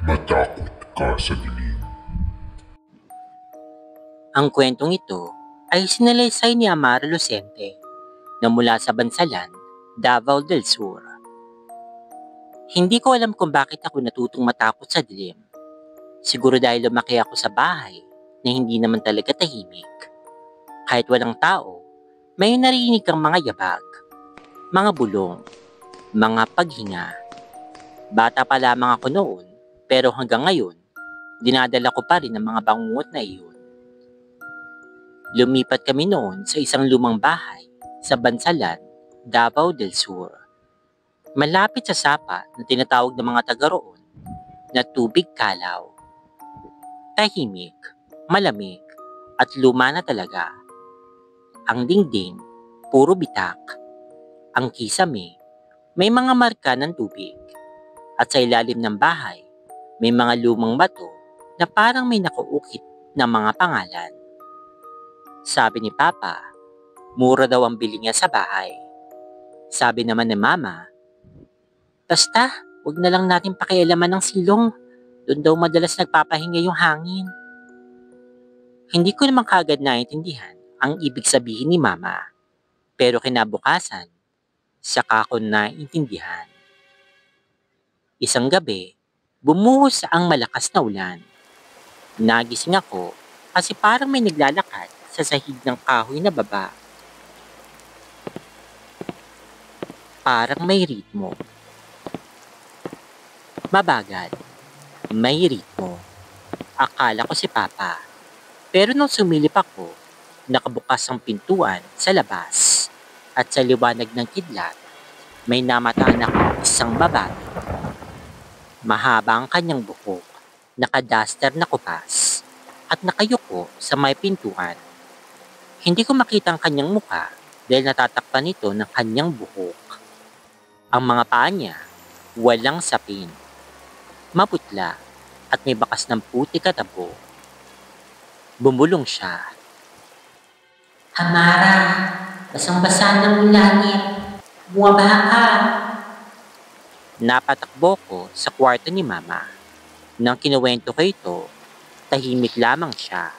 Matakot ka sa dilim. Ang kwentong ito ay sinalaysay ni Amara Lucente na mula sa Bansalan, Davao del Sur. Hindi ko alam kung bakit ako natutong matakot sa dilim. Siguro dahil lumaki ako sa bahay na hindi naman talaga tahimik. Kahit walang tao, may narinig kang mga yabag, mga bulong, mga paghinga. Bata pa lamang ako noon, pero hanggang ngayon, dinadala ko pa rin ang mga bangungot na iyon. Lumipat kami noon sa isang lumang bahay sa Bansalan, Davao del Sur. Malapit sa sapa na tinatawag ng mga taga roon na Tubig Kalaw. Tahimik, malamig, at luma na talaga. Ang dingding, puro bitak. Ang kisame, may mga marka ng tubig. At sa ilalim ng bahay, may mga lumang bato na parang may nakuukit na mga pangalan. Sabi ni Papa, mura daw ang bili niya sa bahay. Sabi naman ni Mama, basta, wag na lang natin pakialaman ng silong. Doon daw madalas nagpapahinga yung hangin. Hindi ko naman kagad naintindihan ang ibig sabihin ni Mama. Pero kinabukasan, saka ko naintindihan. Isang gabi, bumuhos ang malakas na ulan. Nagising ako kasi parang may naglalakad sa sahig ng kahoy na baba. Parang may ritmo. Mabagal. May ritmo. Akala ko si Papa. Pero nung sumilip ako, nakabukas ang pintuan sa labas. At sa liwanag ng kidlat, may namataan ako isang babae. Mahaba ang kanyang buhok, naka-duster na kupas, at nakayuko sa may pintuan. Hindi ko makita ang kanyang mukha dahil natatakpan ito ng kanyang buhok. Ang mga paa niya, walang sapin. Maputla at may bakas ng puti katabo. Bumulong siya. Amara, basang-basa ng langit. Bumabaha ka. Napatakbo ko sa kwarto ni Mama. Nang kinuwento ko ito, tahimik lamang siya.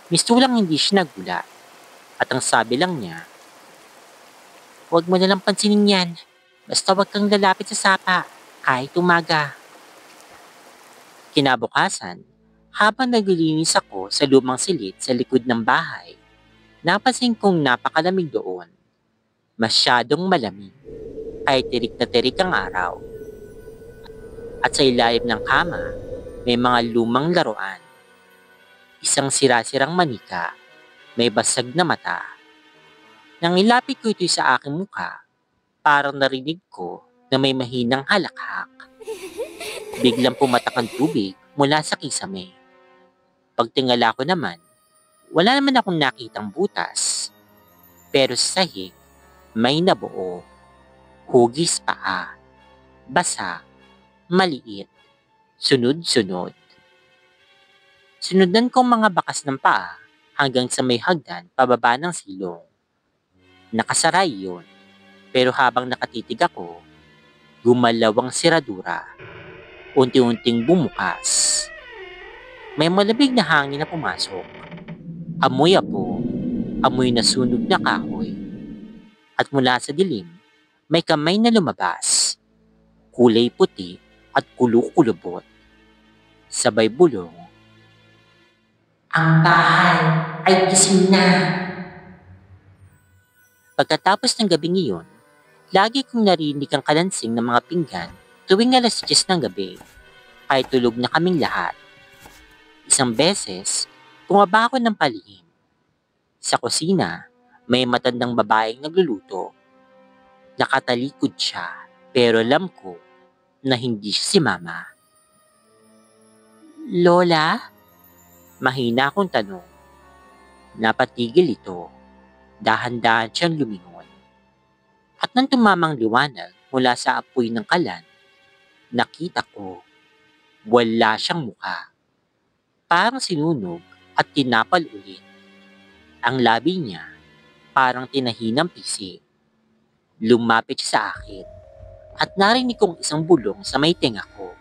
Mistulang hindi siya nagulat. At ang sabi lang niya, huwag mo nalang pansinin yan. Basta huwag kang lalapit sa sapa, kahit umaga. Kinabukasan, habang naglilinis ako sa lumang silid sa likod ng bahay, napansin kong napakalamig doon. Masyadong malamig, kahit tirik na tirik ang araw. At sa ilalim ng kama, may mga lumang laruan. Isang sira-sirang manika, may basag na mata. Nang ilapit ko ito sa aking mukha, parang narinig ko na may mahinang halakhak. Biglang pumatak ang tubig mula sa kisame. Pagtingala ko naman, wala naman akong nakitang butas. Pero sa sahig, may nabuo. Hugis paa. Basa. Maliit. Sunod-sunod. Sunodnan kong mga bakas ng paa hanggang sa may hagdan pababa ng silong. Nakasara iyon. Pero habang nakatitig ako, gumalaw ang siradura. Unti-unting bumukas. May malabig na hangin na pumasok. Amoy apo, amoy na sunog na kahoy. At mula sa dilim, may kamay na lumabas. Kulay puti at kulukulubot. Sabay bulong, ang bahay ay gising na. Pagkatapos ng gabing iyon, lagi kong narinig ang kalansing ng mga pinggan tuwing alas 10 ng gabi, kahit tulog na kaming lahat. Isang beses, bumaba ako ng palihim. Sa kusina, may matandang babaeng nagluluto. Nakatalikod siya, pero alam ko na hindi siya si Mama. Lola? Mahina akong tanong. Napatigil ito. Dahan-dahan siyang lumingon. At nang tumamang liwanag mula sa apoy ng kalan, nakita ko, wala siyang mukha. Parang sinunog at tinapal ulit. Ang labi niya parang tinahi ng pisik. Lumapit siya sa akin at narinig kong isang bulong sa may tenga ko.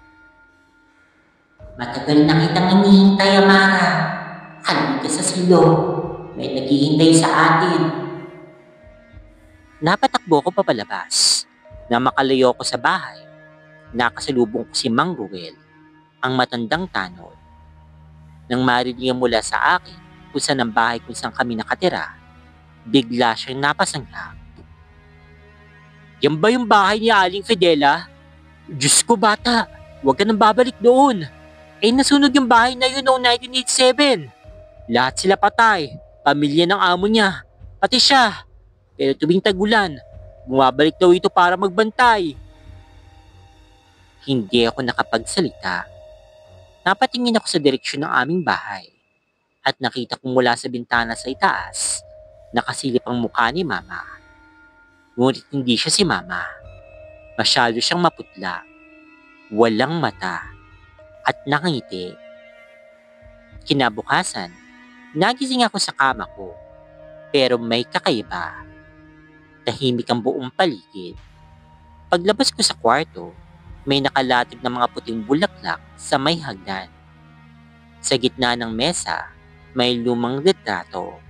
Matagal na kitang hinihintay, Amara. Halika sa silong. May naghihintay sa atin. Napatakbo ko papalabas. Na makalayo ko sa bahay, nakasalubong ko si Mang Ruel, ang matandang tanod. Nang marinig mula sa akin kung saan ang bahay kung saan kami nakatira, bigla siyang napasangla. Yan ba yung bahay ni Aling Fidela? Diyos ko bata, huwag ka nang babalik doon. Nasunog yung bahay na yun noong 1987. Lahat sila patay, pamilya ng amo niya, pati siya. Pero tuwing tag-ulan, bumabalik daw ito para magbantay. Hindi ako nakapagsalita. Napatingin ako sa direksyon ng aming bahay at nakita ko mula sa bintana sa itaas, nakasilip ang mukha ni Mama. Ngunit hindi siya si Mama. Masyado siyang maputla, walang mata, at nakangiti. Kinabukasan, nagising ako sa kama ko, pero may kakaiba. Tahimik ang buong paligid. Paglabas ko sa kwarto, may nakalatag na mga puting bulaklak sa may hagdan. Sa gitna ng mesa, may lumang litrato.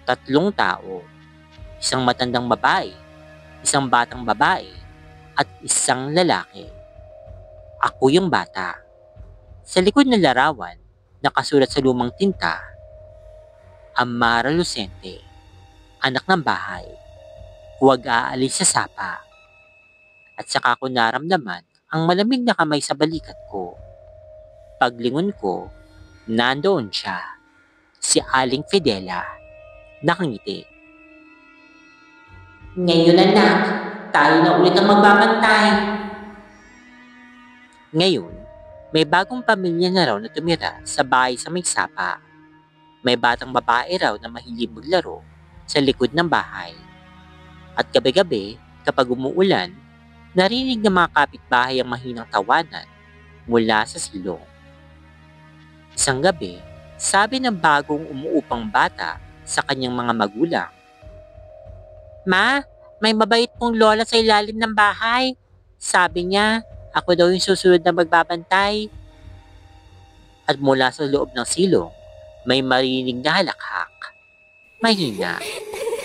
3 tao. Isang matandang babae, isang batang babae, at isang lalaki. Ako yung bata. Sa likod ng larawan, nakasulat sa lumang tinta, Amara Lucente, anak ng bahay, huwag aalis sa sapa. At saka ko naramdaman ang malamig na kamay sa balikat ko. Paglingon ko, nandoon siya, si Aling Fidela, nakangiti. Ngayon anak, tayo na ulit ang magbabantay. Ngayon, may bagong pamilya na raw na tumira sa bahay sa may sapa. May batang babae raw na mahilig maglaro sa likod ng bahay. At gabi-gabi, kapag umuulan, narinig ng mga kapitbahay ang mahinang tawanan mula sa silong. Isang gabi, sabi ng bagong umuupang bata sa kanyang mga magulang, Ma, may mabait pong lola sa ilalim ng bahay. Sabi niya, ako daw yung susunod na magbabantay. At mula sa loob ng silong, may marinig na halakhak. Mahina,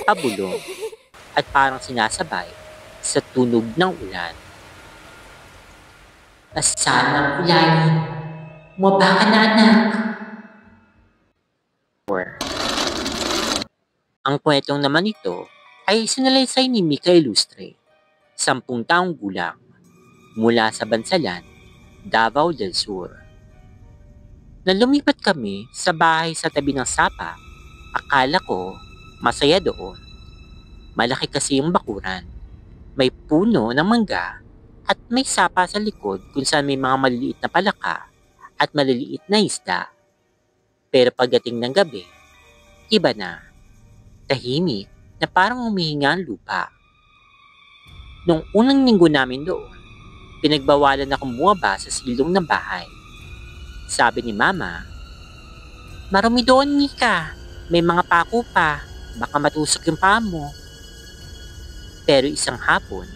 pabulong, at parang sinasabay sa tunog ng ulan. Asan ang ulanin? Maba ka na anak. Ang kwentong naman ito ay sinalaysay ni Mika Ilustre, 10 taong gulang, mula sa Bansalan, Davao del Sur. Nang lumipat kami sa bahay sa tabi ng sapa, akala ko masaya doon. Malaki kasi yung bakuran, may puno ng mangga at may sapa sa likod kung saan may mga maliliit na palaka at maliliit na isda. Pero pagdating ng gabi, iba na. Tahimik na parang humihinga ang lupa. Nung unang linggo namin doon, pinagbawalan akong bumaba sa silong ng bahay. Sabi ni Mama, marumi doon, Mika. May mga pako pa. Baka matusok yung paa mo. Pero isang hapon,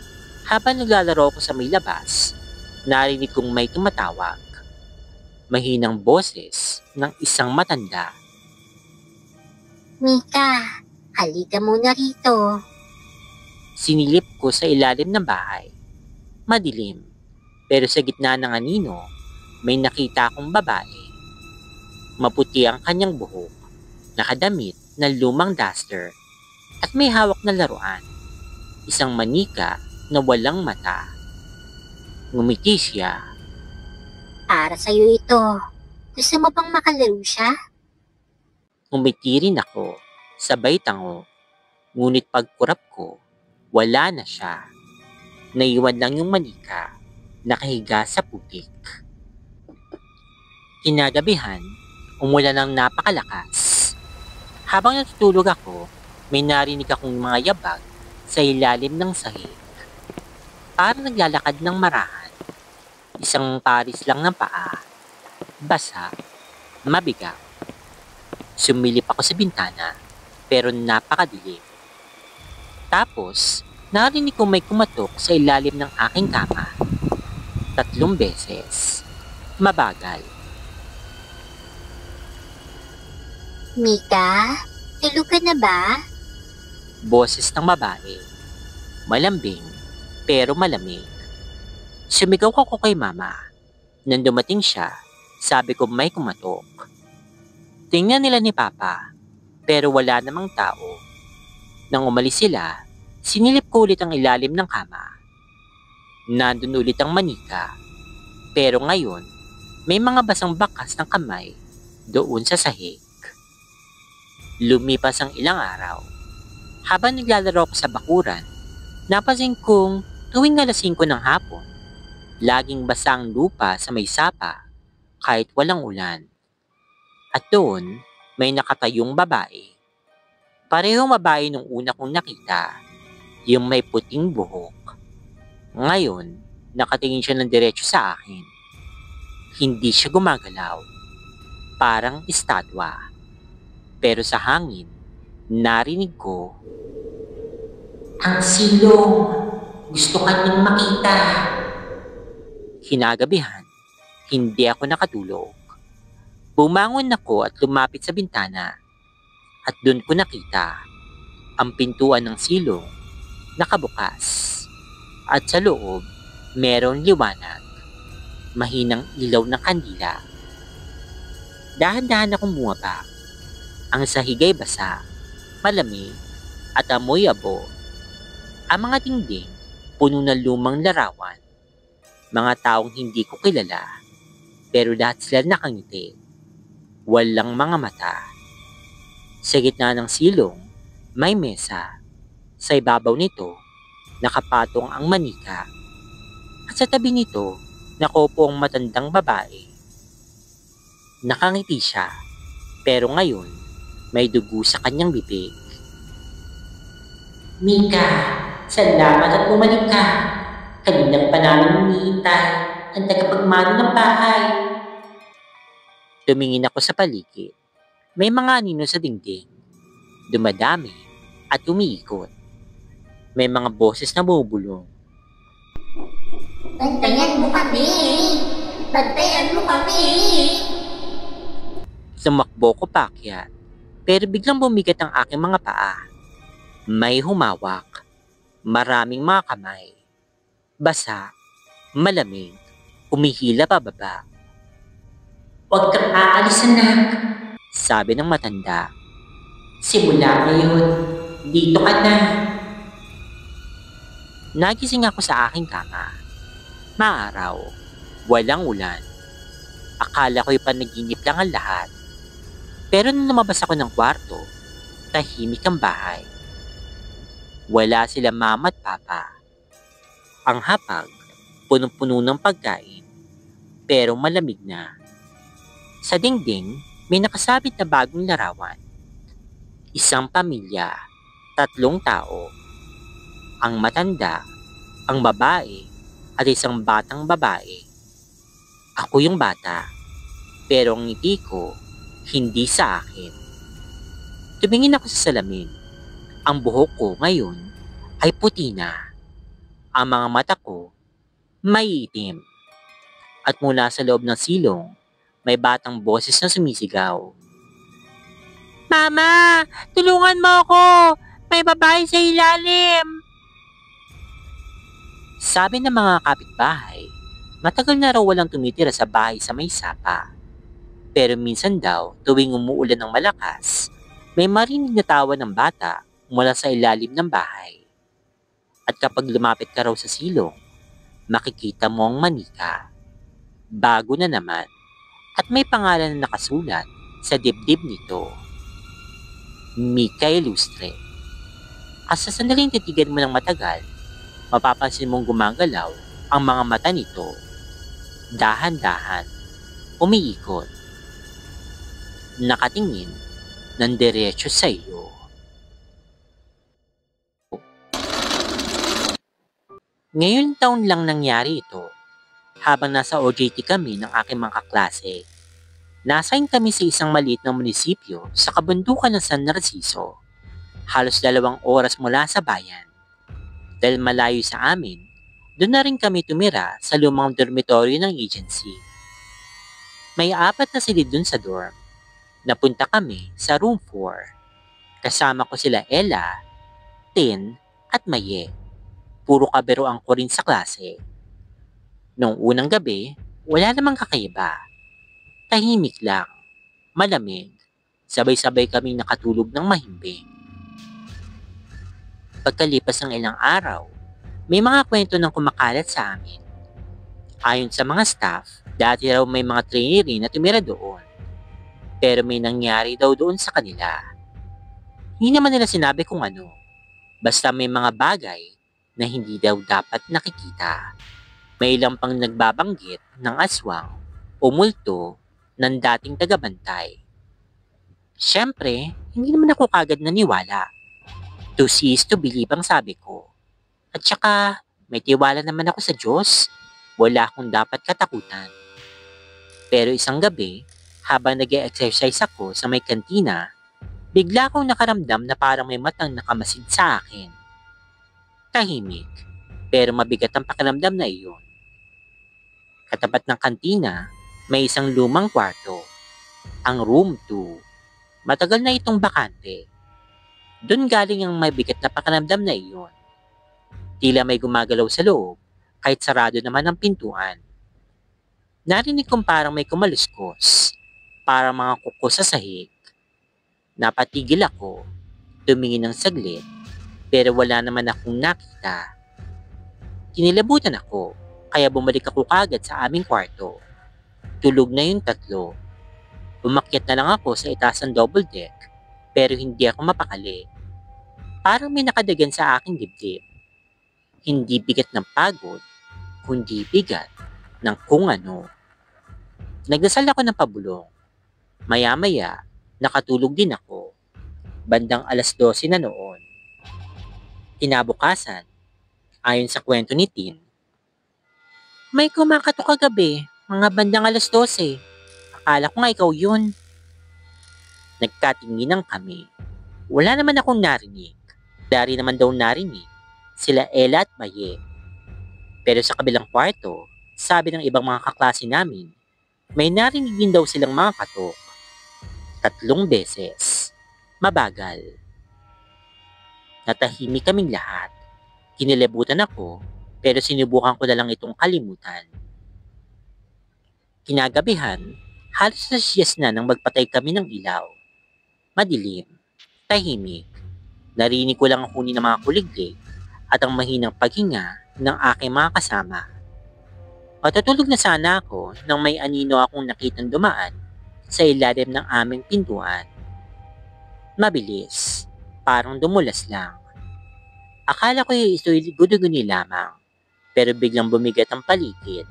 habang naglalaro ko sa may labas, narinig kong may tumatawag. Mahinang boses ng isang matanda. Mika, halika muna rito. Sinilip ko sa ilalim ng bahay. Madilim, pero sa gitna ng anino, may nakita akong babae. Maputi ang kanyang buhok, nakadamit ng lumang duster, at may hawak na laruan. Isang manika na walang mata. Ngumiti siya. Para sa'yo ito. Gusto mo bang makalaro siya? Ngumiti rin ako, sabay tango. Ngunit pagkurap ko, wala na siya. Naiwan lang yung manika, nakahiga sa putik. Kinagabihan, umulan ng napakalakas. Habang natutulog ako, may narinig akong mga yabag sa ilalim ng sahig. Parang naglalakad ng marahan. Isang paris lang ng paa. Basa, mabigat. Sumilip ako sa bintana pero napakadilim. Tapos, narinig ko may kumatok sa ilalim ng aking kama. 3 beses. Mabagal. Mika, tulog ka na ba? Boses ng babae. Malambing, pero malamig. Sumigaw ako kay mama. Nang dumating siya, sabi ko may kumatok. Tingnan nila ni Papa, pero wala namang tao. Nang umalis sila, sinilip ko ulit ang ilalim ng kama. Nandun ulit ang manika, pero ngayon, may mga basang bakas ng kamay doon sa sahig. Lumipas ang ilang araw. Habang naglalaro ako sa bakuran, napansin kong tuwing alas 5 ng hapon, laging basa ang lupa sa may sapa kahit walang ulan. At doon, may nakatayong babae. Parehong babae nung una kong nakita, yung may puting buhok. Ngayon, nakatingin siya ng diretso sa akin. Hindi siya gumagalaw. Parang estatwa. Pero sa hangin, narinig ko, "Ang silong! Gusto ka niyang makita!" Kinagabihan, hindi ako nakatulog. Bumangon ako at lumapit sa bintana. At doon ko nakita ang pintuan ng silong nakabukas. At sa loob, merong liwanag. Mahinang ilaw ng kandila. Dahan-dahan akong bumaba. Ang sahig ay basa, malamig, at amoy abo. Ang mga dingding, puno ng lumang larawan. Mga taong hindi ko kilala, pero lahat sila nakangiti. Walang mga mata. Sa gitna ng silong, may mesa. Sa ibabaw nito, nakapatong ang manika. At sa tabi nito, nakaupo ang matandang babae. Nakangiti siya, pero ngayon, may dugo sa kanyang bibig. "Mika, salamat at bumalik ka. Kaninang pa namin hinihintay ang tagapagmano ng bahay." Tumingin ako sa paligid. May mga anino sa dingding. Dumadami at umiikot. May mga boses na bumubulong. Bantayan mo kami! Bantayan mo kami! Sumakbo ko paakyat, pero biglang bumigat ang aking mga paa. May humawak. Maraming mga kamay. Basa, malamig, umihila pababa. "Huwag kang aalis, anak," sabi ng matanda. "Simula ngayon, dito ka na." Nagising ako sa aking kama. Maaraw, walang ulan. Akala ko'y panaginip lang ang lahat. Pero nung lumabas ako ng kwarto, tahimik ang bahay. Wala sila mama at papa. Ang hapag, punong-puno ng pagkain, pero malamig na. Sa dingding, may nakasabit na bagong larawan. Isang pamilya, 3 tao. Ang matanda, ang babae, at isang batang babae. Ako yung bata, pero ang ngiti ko, hindi sa akin. Tumingin ako sa salamin. Ang buhok ko ngayon ay puti na. Ang mga mata ko, may itim. At mula sa loob ng silong, may batang boses na sumisigaw. "Mama! Tulungan mo ako! May babae sa ilalim!" Sabi ng mga kapitbahay, matagal na raw walang tumitira sa bahay sa may sapa. Pero minsan daw, tuwing umuulan ng malakas, may marinig na tawa ng bata mula sa ilalim ng bahay. At kapag lumapit ka raw sa silong, makikita mo ang manika. Bago na naman, at may pangalan na nakasulat sa dibdib nito. Mika Ilustre. At sa sandaling titigan mo ng matagal, mapapansin mong gumagalaw ang mga mata nito. Dahan-dahan, umiikot. Nakatingin ng diretso sa iyo. Ngayon taon lang nangyari ito. Habang nasa OJT kami ng aking mga kaklase, nasign kami sa isang maliit na munisipyo sa kabundukan ng San Narciso. Halos 2 oras mula sa bayan. Dahil malayo sa amin, doon na rin kami tumira sa lumang dormitoryo ng agency. May 4 na silid dun sa dorm. Napunta kami sa room 4. Kasama ko sila Ella, Tin, at Maye. Puro kabiruan ko rin sa klase. Noong unang gabi, wala namang kakaiba. Tahimik lang, malamig, sabay-sabay kaming nakatulog ng mahimbing. Pagkalipas ng ilang araw, may mga kwento ng kumakalat sa amin. Ayon sa mga staff, dati raw may mga trainee rin na tumira doon. Pero may nangyari daw doon sa kanila. Hindi naman nila sinabi kung ano. Basta may mga bagay na hindi daw dapat nakikita. May ilang pang nagbabanggit ng aswang o multo ng dating tagabantay. Siyempre, hindi naman ako kagad naniwala. To see is to believe ang sabi ko. At saka, may tiwala naman ako sa Diyos. Wala akong dapat katakutan. Pero isang gabi, habang nag-e-exercise ako sa may kantina, bigla akong nakaramdam na parang may matang nakamasid sa akin. Tahimik, pero mabigat ang pakiramdam na iyon. Katapat ng kantina, may isang lumang kwarto. Ang room 2. Matagal na itong bakante. Doon galing ang mabigat na pakiramdam na iyon. Tila may gumagalaw sa loob, kahit sarado naman ang pintuan. Narinig kong parang may kumaluskos, parang mga kuko sa sahig. Napatigil ako, tumingin ng saglit, pero wala naman akong nakita. Kinilabutan ako, kaya bumalik ako kagad sa aming kwarto. Tulog na yung 3. Umakyat na lang ako sa itaas ng double deck, pero hindi ako mapakali. Parang may nakadagan sa aking dibdib. Hindi bigat ng pagod, kundi bigat ng kung ano. Nagdasal ako ng pabulong. Maya-maya, nakatulog din ako. Bandang 12:00 na noon. Kinabukasan, ayon sa kwento ni Tin, may kumakatok kagabi, mga bandang 12:00. Akala ko nga ikaw yun. Nagkatinginan kami. Wala naman akong narinig. Dari naman daw narinig sila Ella at Maye. Pero sa kabilang kwarto, sabi ng ibang mga kaklase namin, may narinig din daw silang mga katok. 3 beses. Mabagal. Natahimik kaming lahat. Kinilabutan ako, pero sinubukan ko na lang itong kalimutan. Kinagabihan, halos nasiyas na nang magpatay kami ng ilaw. Madilim, tahimik. Narinig ko lang ang huni ng mga kuliglig at ang mahinang paghinga ng aking mga kasama. Matutulog na sana ako nang may anino akong nakitang dumaan sa ilalim ng aming pintuan. Mabilis, parang dumulas lang. Akala ko ito'y guni-guni lamang, pero biglang bumigat ang paligid.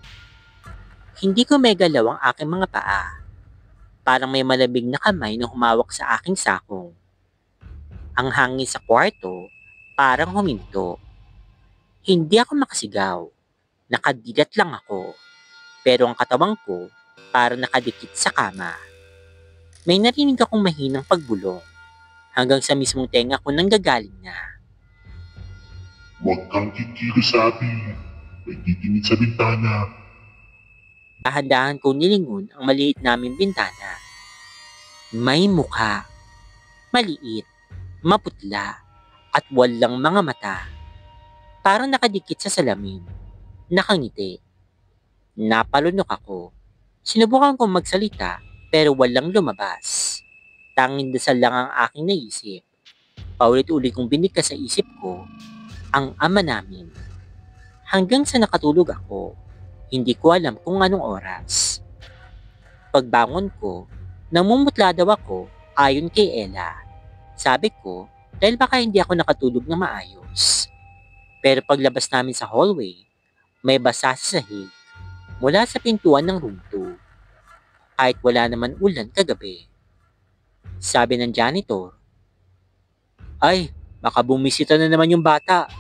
Hindi ko may galaw ang aking mga paa. Parang may malamig na kamay na humawak sa aking sakong. Ang hangin sa kwarto, parang huminto. Hindi ako makasigaw. Nakadilat lang ako. Pero ang katawan ko, parang nakadikit sa kama. May narinig akong mahinang pagbulong. Hanggang sa mismong tenga ko nanggagaling na. Huwag kang kikilusabi. May titingin sa bintana. Dahan-dahan kong nilingon ang maliit naming bintana. May mukha. Maliit, maputla, at walang mga mata. Parang nakadikit sa salamin. Nakangiti. Napalunok ako. Sinubukan kong magsalita pero walang lumabas. Tanging dasal lang ang aking naisip. Paulit-ulit kong binigkas sa isip ko ang ama namin. Hanggang sa nakatulog ako, hindi ko alam kung anong oras. Pagbangon ko, namumutla daw ako ayon kay Ella. Sabi ko, dahil baka hindi ako nakatulog na maayos. Pero paglabas namin sa hallway, may basa sa sahig mula sa pintuan ng room 2. Kahit wala naman ulan kagabi. Sabi ng janitor, "Ay, baka bumisita na naman yung bata."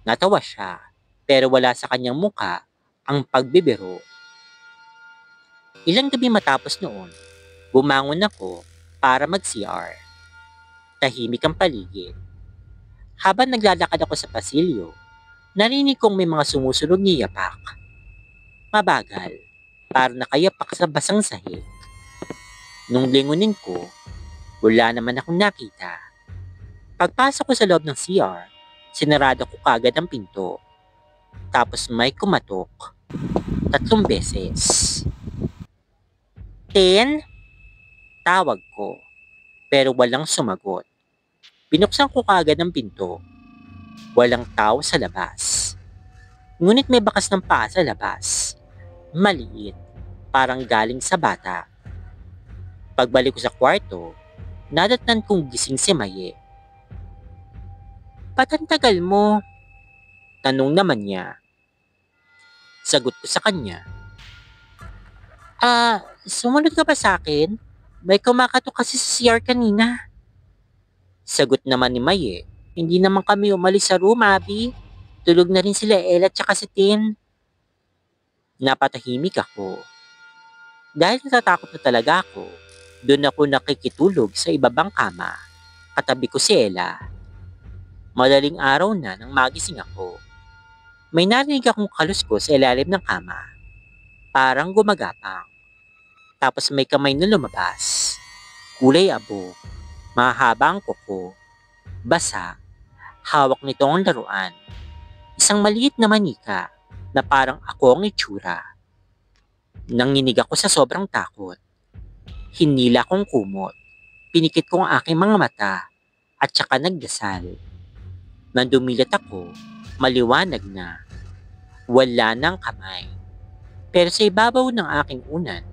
Natawa siya, pero wala sa kanyang muka ang pagbibiro. Ilang gabi matapos noon, bumangon ako para mag-CR. Tahimik ang paligid. Habang naglalakad ako sa pasilyo, narinig kong may mga sumusunod ni yapak. Mabagal, parang nakayapak sa basang sahig. Nung lingunin ko, wala naman akong nakita. Pagpasok ko sa loob ng CR, sinarado ko kagad ang pinto. Tapos may kumatok. 3 beses. 10? Tawag ko, pero walang sumagot. Binuksan ko kagad ang pinto. Walang tao sa labas. Ngunit may bakas ng paa sa labas. Maliit, parang galing sa bata. Pagbalik ko sa kwarto, nadatnan kong gising si Maye. "Ba't ang tagal mo?" Tanong naman niya. Sagot ko sa kanya, Sumunod ka ba sa akin? May kumakatok kasi sa CR kanina." Sagot naman ni Maye, "Hindi naman kami umalis sa room, Abby. Tulog na rin sila Ella at saka si Tin." Napatahimik ako. Dahil natatakot na talaga ako, doon ako nakikitulog sa ibabang kama. Katabi ko si Ella. Madaling araw na nang magising ako. May narinig akong kaluskos sa ilalim ng kama. Parang gumagapang. Tapos may kamay na lumabas. Kulay abo. Mahaba ang kuko. Basa. Hawak nito ang laruan. Isang maliit na manika na parang ako ang itsura. Nanginig ako sa sobrang takot. Hinila kong kumot. Pinikit ko ang aking mga mata at saka nagdasal. Nang dumilat ako, maliwanag na. Wala ng kamay. Pero sa ibabaw ng aking unan,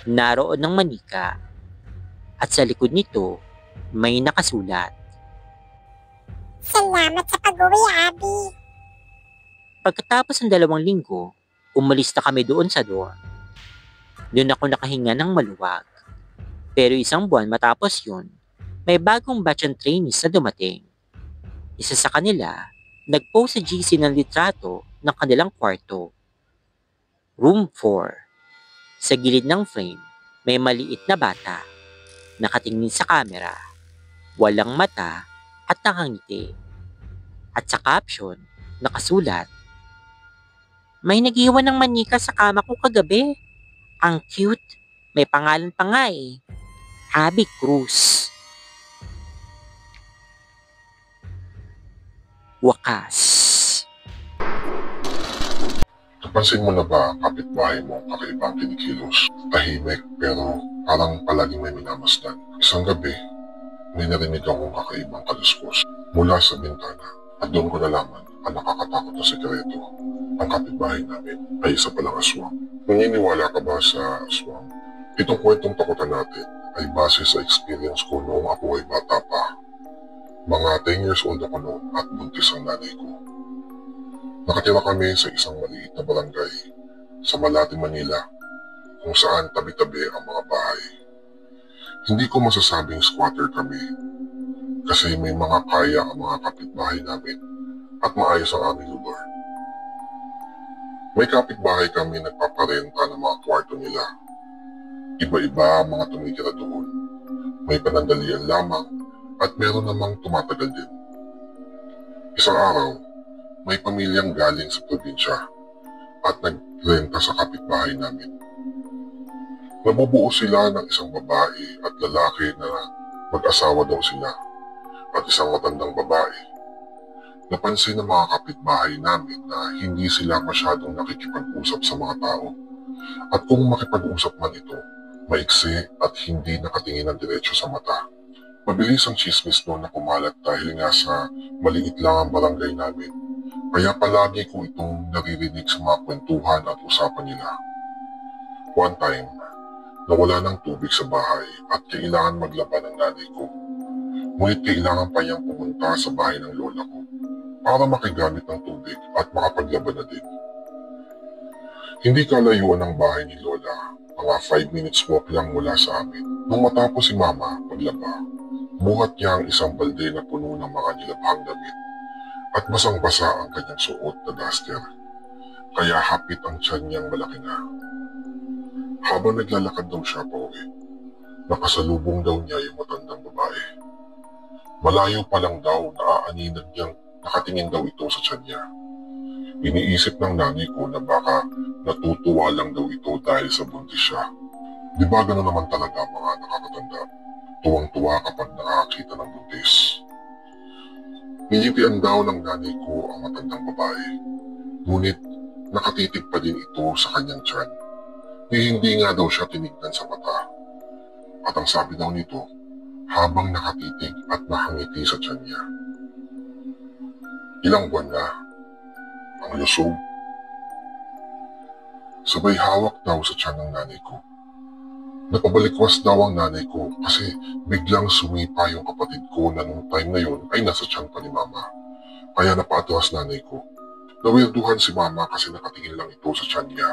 naroon ng manika. At sa likod nito, may nakasulat. Salamat sa pag-uwi, Abby. Pagkatapos ng 2 linggo, umalis na kami doon sa dorm. Doon ako nakahinga ng maluwag. Pero 1 buwan matapos yun, may bagong batch ng trainees na dumating. Isa sa kanila, nag-post sa GC ng litrato ng kanilang kwarto. Room 4. Sa gilid ng frame, may maliit na bata. Nakatingin sa camera. Walang mata at nakangiti. At sa caption, nakasulat, "May nag-iwan ng manika sa kama ko kagabi. Ang cute. May pangalan pa nga eh. Abby Cruz." Wakas. Napansin mo na ba kapitbahay mo kakaiba ang kinikilos? Tahimik pero parang palaging may minamasdan. Isang gabi, may narinig akong kakaibang kaluskos mula sa bintana at doon ko nalaman ang nakakatakot na sekreto. Ang kapitbahay namin ay isa palang aswang. Naniniwala ka ba sa aswang? Itong kwentong takutan natin ay base sa experience ko noong ako ay bata pa. Mga 10 years old ako noon at buntis ang nanay ko. Nakatira kami sa isang maliit na barangay sa Malate, Manila, kung saan tabi-tabi ang mga bahay. Hindi ko masasabing squatter kami kasi may mga kaya ang mga kapitbahay namin at maayos ang aming lugar. May kapitbahay kami nagpaparenta ng mga kwarto nila. Iba-iba ang mga tumitira doon. May panandalian lamang at meron namang tumatagal din. Isang araw, may pamilyang galing sa probinsya at nagrenta sa kapitbahay namin. Nabubuo sila ng isang babae at lalaki na mag-asawa daw sila at isang matandang babae. Napansin ng mga kapitbahay namin na hindi sila masyadong nakikipag-usap sa mga tao. At kung makipag-usap man ito, maiksi at hindi nakatingin ng diretso sa mata. Mabilis ang chismis noon na kumalat dahil nga sa maliit lang ang barangay namin. Kaya palagi ko itong naririnig sa mga kwentuhan at usapan nila. One time, nawala ng tubig sa bahay at kailangan maglaban ng nanay ko. Ngunit kailangan pa niyang pumunta sa bahay ng lola ko para makigamit ng tubig at makapaglaban na din. Hindi kalayuan ang bahay ni lola, mga 5 minutes walk lang mula sa amin. Nung matapos si mama maglaba, buhat niya ang isang balde na puno ng mga nilabhang damit at basang-basa ang kanyang suot na duster. Kaya hapit ang tiyan niyang malaki na. Habang naglalakad daw siya pauwi, nakasalubong daw niya yung matandang babae. Malayo pa lang daw naaaninag niyang nakatingin daw ito sa tiyan niya. Iniisip ng nanay ko na baka natutuwa lang daw ito dahil sa buntis siya. Di ba gano'n naman talaga mga nakakatanda? Tuwang-tuwa kapag nakakita ng buntis. Nilitian daw ng nanay ko ang matandang babae. Ngunit nakatitig pa din ito sa kanyang tiyan. Hindi nga daw siya tinignan sa mata. At ang sabi daw nito, habang nakatitig at nakangiti sa tiyan niya. Ilang buwan na, ang lusog. Sabay hawak daw sa tiyan ng nanay ko. Napabalikwas daw ang nanay ko kasi biglang sumipa yung kapatid ko na nung time na yun ay nasa tiyan pa ni mama. Kaya napaatras nanay ko. Nawirduhan si mama kasi nakatingin lang ito sa tiyan niya.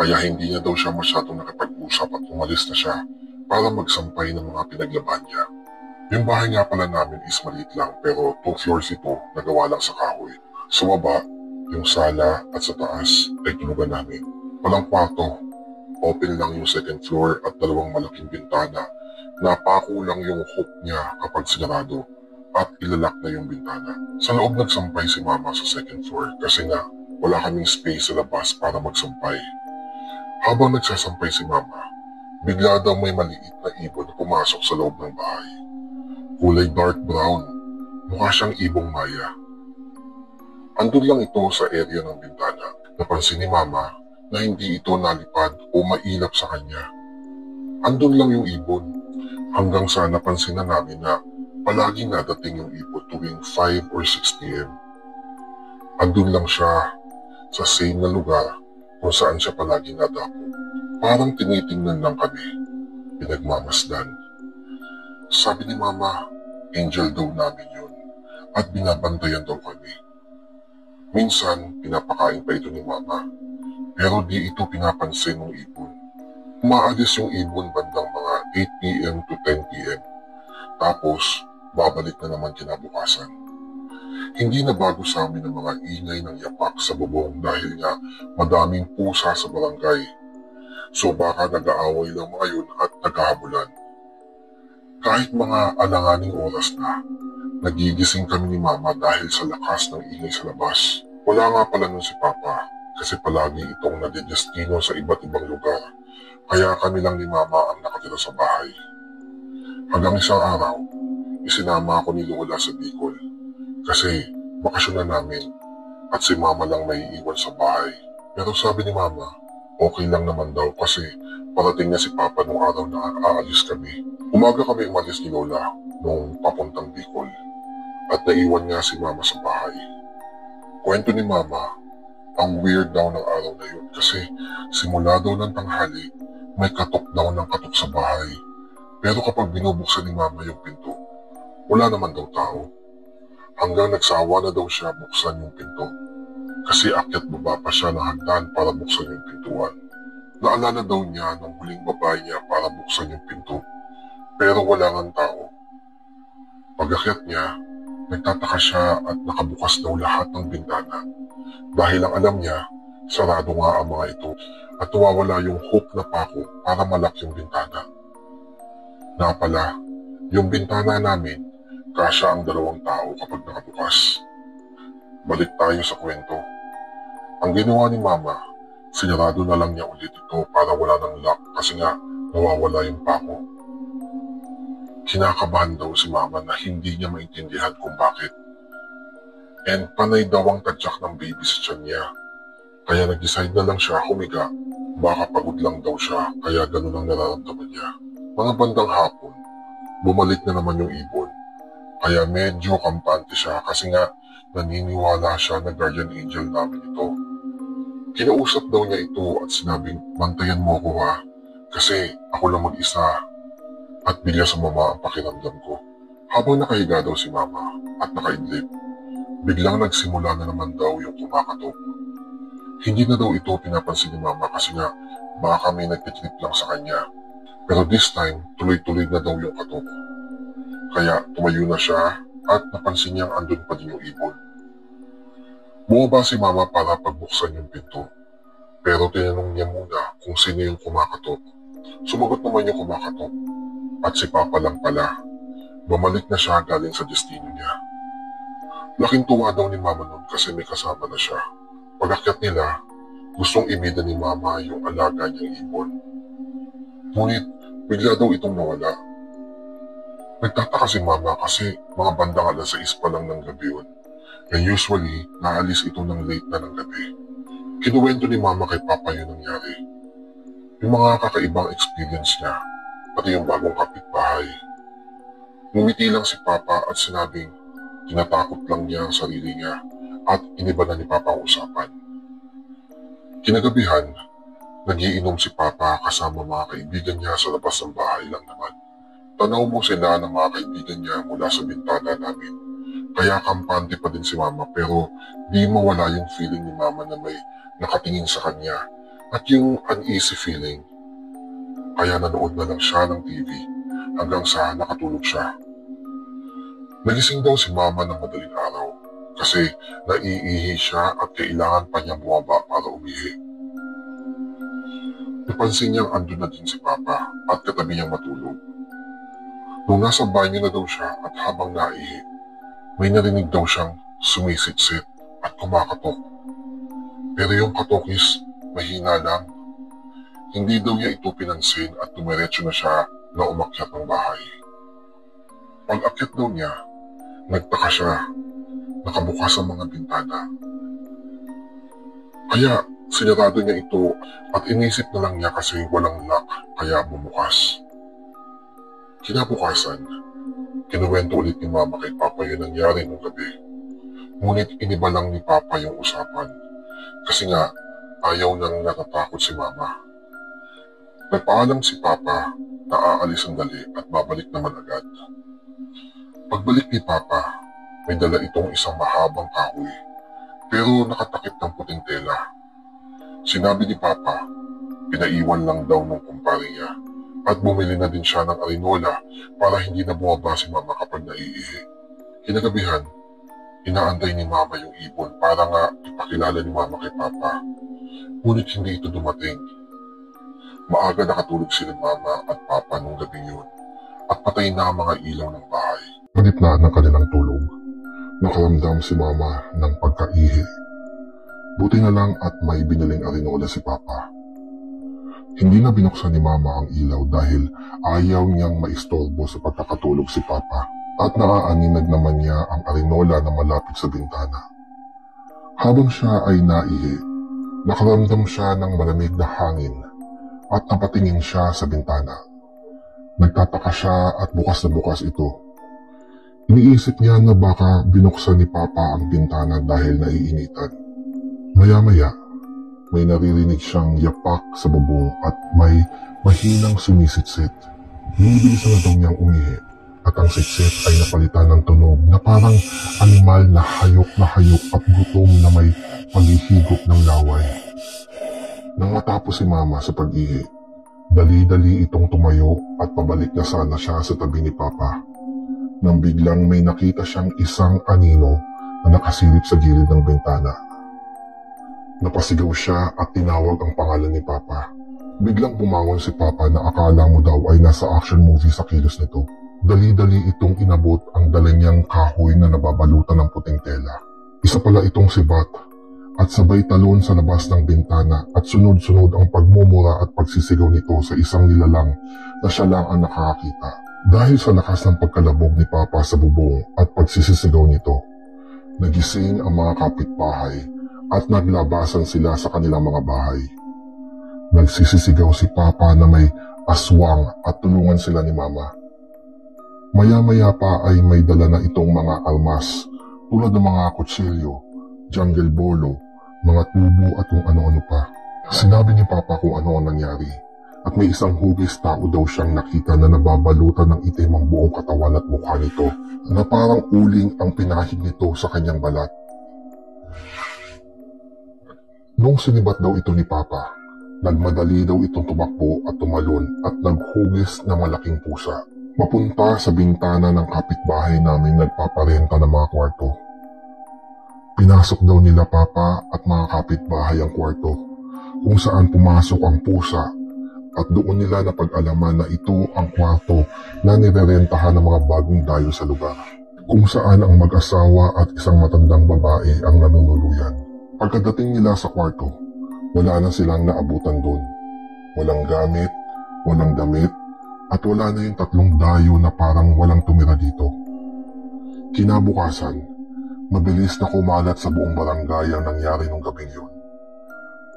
Kaya hindi niya daw siya masyadong nakipag-usap at umalis na siya para magsampay ng mga pinaglaban niya. Yung bahay nga pala namin is maliit lang pero 2 floors ito na gawa lang sa kahoy. Sa baba, yung sala at sa taas ay tulugan namin. Walang kwarto. Open lang yung second floor at 2 malaking bintana. Napako lang yung hook niya kapag sinarado at ilalak na yung bintana. Sa loob nagsampay si mama sa second floor kasi nga wala kaming space sa labas para magsampay. Habang nagsasampay si mama, bigla daw may maliit na ibon na pumasok sa loob ng bahay. Kulay dark brown, mukha siyang ibong maya. Andun lang ito sa area ng bintana. Napansin ni mama na hindi ito nalipad o mailap sa kanya. Andun lang yung ibon hanggang sa napansin na namin na palaging nadating yung ibon tuwing 5 or 6 p.m. Andun lang siya sa same na lugar kung saan siya palaging nadapo. Parang tinitingnan lang kami, pinagmamasdan. Sabi ni mama, angel daw namin yun at binabantayan daw kami. Minsan, pinapakain pa ito ni mama, pero di ito pinapansin ng ibon. Umaalis yung ibon bandang mga 8 p.m. to 10 p.m. Tapos, babalik na naman kinabukasan. Hindi na bago sa amin ang mga ingay ng yapak sa bubong dahil nga madaming pusa sa barangay. So baka nag-aaway lang mga yun at naghahabulan. Kahit mga alanganing oras na, nagigising kami ni mama dahil sa lakas ng ingay sa labas. Wala nga pala nun si papa kasi palagi itong nadidestino sa iba't ibang lugar. Kaya kami lang ni mama ang nakatira sa bahay. Hanggang isang araw, isinama ako ni Lola sa Bicol kasi bakasyon na namin at si mama lang may iiwan sa bahay. Pero sabi ni mama, okay lang naman daw kasi parating na si papa nung araw na aalis kami. Umaga kami umalis ni Lola nung papuntang Bicol at naiwan nga si mama sa bahay. Kwento ni mama, ang weird daw ng araw na yun kasi simula daw ng tanghali, may katok daw ng katok sa bahay. Pero kapag binubuksan ni mama yung pinto, wala naman daw tao. Hanggang nagsawa na daw siya buksan yung pinto. Kasi akyat baba pa siya ng hagdan para buksan yung pintuan. Naalala daw niya ng huling babae niya para buksan yung pinto. Pero wala ngang tao. Pag-akyat niya, nagtataka siya at nakabukas daw lahat ng bintana. Dahil ang alam niya, sarado nga ang mga ito at nawawala yung hook na pako para malak yung bintana. Nga pala, yung bintana namin, kasya ang 2 tao kapag nakabukas. Balik tayo sa kwento. Ang ginawa ni mama, sinarado na lang niya ulit ito para wala ng lock kasi nga nawawala yung pako. Kinakabahan daw si mama na hindi niya maintindihan kung bakit. And panay daw ang tadyak ng baby sa tiyan niya. Kaya nag-decide na lang siya humiga. Baka pagod lang daw siya kaya ganun ang nararamdaman niya. Mga bandang hapon, bumalik na naman yung ibon. Kaya medyo kampante siya kasi nga naniniwala siya na guardian angel namin ito. Kinausap daw niya ito at sinabing, bantayan mo ko ha, kasi ako lang mag-isa at bigla sa mama ang pakiramdam ko. Habang nakahiga daw si mama at nakaidlip, biglang nagsimula na naman daw yung kumakatok. Hindi na daw ito pinapansin ni mama kasi nga baka may nagtitrip lang sa kanya. Pero this time, tuloy-tuloy na daw yung katok. Kaya tumayo na siya at napansin niyang andun pa din yung ibon. Bumaba si mama para pagbuksan yung pinto. Pero tinanong niya muna kung sino yung kumakatok. Sumagot naman yung kumakatok. At si papa lang pala. Bumalik na siya galing sa destino niya. Laking tuwa daw ni Mama noon kasi may kasama na siya. Pag-akyat nila, gustong ibida ni Mama yung alaga niyang ibon. Ngunit bigla daw itong nawala. Nagtataka si Mama kasi mga bandang 6:00 pa lang ng gabi yun. And usually, naalis ito ng late na ng gabi. Kinuwento ni Mama kay Papa yung nangyari. Yung mga kakaibang experience niya, pati yung bagong kapitbahay. Ngumiti lang si Papa at sinabing tinatakot lang niya ang sarili niya at iniba na ni Papa ang usapan. Kinagabihan, nagiinom si Papa kasama mga kaibigan niya sa labas ng bahay lang naman. Tanaw mo sila ng mga kaibigan niya mula sa bintana namin. Kaya kampante pa din si Mama pero di mawala yung feeling ni Mama na may nakatingin sa kanya at yung uneasy feeling. Kaya nanood na lang siya ng TV hanggang sa nakatulog siya. Nagising daw si Mama ng madaling araw kasi naiihi siya at kailangan pa niyang bumaba para umihi. Napansin niyang andun na din si Papa at katabi niyang matulog. Nung nasa banyo na daw siya at habang naihi, may narinig daw siyang sumisitsit at kumakatok. Pero yung katok is mahina lang. Hindi daw niya ito pinansin at dumiretso na siya na umakyat ng bahay. Pag-akyat daw niya, nagtaka siya, nakabukas ang mga bintana. Kaya sinarado niya ito at inisip na lang niya kasi walang lock kaya bumukas. Kinabukasan, kinuwento ulit ni Mama kay Papa yung nangyari nung gabi. Ngunit iniba lang ni Papa yung usapan kasi nga ayaw nang natatakot si Mama. Nagpaalam si Papa na aalis ang dali at babalik naman agad. Pagbalik ni Papa, may dala itong isang mahabang kahoy pero nakatakip ng puting tela. Sinabi ni Papa, pinaiwan lang daw ng kumpare niya at bumili na din siya ng arinola para hindi na bumaba si Mama kapag naiihi. Kinagabihan, inaantay ni Mama yung ibon para nga ipakilala ni Mama kay Papa. Ngunit hindi ito dumating. Maaga nakatulog sila Mama at Papa nung gabi yun at patay na ang mga ilaw ng bahay. Panitlaan ng kanilang tulog, nakaramdam si Mama ng pagkaihi. Buti na lang at may biniling arinola si Papa. Hindi na binuksan ni Mama ang ilaw dahil ayaw niyang maistorbo sa pagkakatulog si Papa at naaaninag naman niya ang arinola na malapit sa bintana. Habang siya ay naihi, nakaramdam siya ng malamig na hangin at napatingin siya sa bintana. Nagtataka siya at bukas na bukas ito. Iniisip niya na baka binuksan ni Papa ang bintana dahil naiinitan. Maya-maya, may naririnig siyang yapak sa bubong at may mahinang sumisitsit. Binibilisan na daw niyang umihi at ang sitsit ay napalitan ng tunog na parang animal na hayok at gutom na may paghihigop ng laway. Nang matapos si Mama sa pag-ihi, dali-dali itong tumayo at pabalik na sana siya sa tabi ni Papa. Nang biglang may nakita siyang isang anino na nakasilip sa gilid ng bintana. Napasigaw siya at tinawag ang pangalan ni Papa. Biglang bumangon si Papa na akala mo daw ay nasa action movie sa kilos nito. Dali-dali itong inabot ang dala niyang kahoy na nababalutan ng puting tela. Isa pala itong si Bat at sabay talon sa labas ng bintana at sunod-sunod ang pagmumura at pagsisigaw nito sa isang nilalang na siya lang ang nakakakita. Dahil sa lakas ng pagkalabog ni Papa sa bubong at pagsisisigaw nito, nagising ang mga kapitbahay at naglabasan sila sa kanilang mga bahay. Nagsisisigaw si Papa na may aswang at tulungan sila ni Mama. Maya-maya pa ay may dala na itong mga almas tulad ng mga kutsilyo, jungle bolo, mga tubo at kung ano-ano pa. Sinabi ni Papa kung ano ang nangyari at may isang hugis tao daw siyang nakita na nababalutan ng itim ang buong katawan at mukha nito na parang uling ang pinahid nito sa kanyang balat. Nung sinibat daw ito ni Papa, nagmadali daw itong tumakbo at tumalon at naghugis ng malaking pusa. Mapunta sa bintana ng kapitbahay namin nagpaparenta ng mga kwarto. Pinasok daw nila Papa at mga kapitbahay ang kwarto, kung saan pumasok ang pusa At doon nila napag-alaman na ito ang kwarto na nirerentahan ng mga bagong dayo sa lugar, kung saan ang mag-asawa at isang matandang babae ang nanunuluyan. Pagkadating nila sa kwarto, wala na silang naabutan doon. Walang gamit, walang damit, at wala na yung 3 dayo na parang walang tumira dito. Kinabukasan, mabilis na kumalat sa buong barangay ang nangyari nung gabing yun.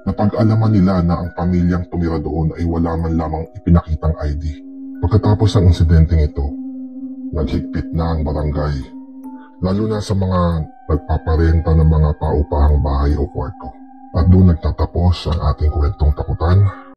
Napag-alaman nila na ang pamilyang tumira doon ay wala man lamang ipinakitang ID. Pagkatapos ng insidenteng ito, naghigpit na ang barangay, lalo na sa mga nagpaparenta ng mga paupahang bahay o kwarto. At doon nagtatapos ang ating kwentong takutan.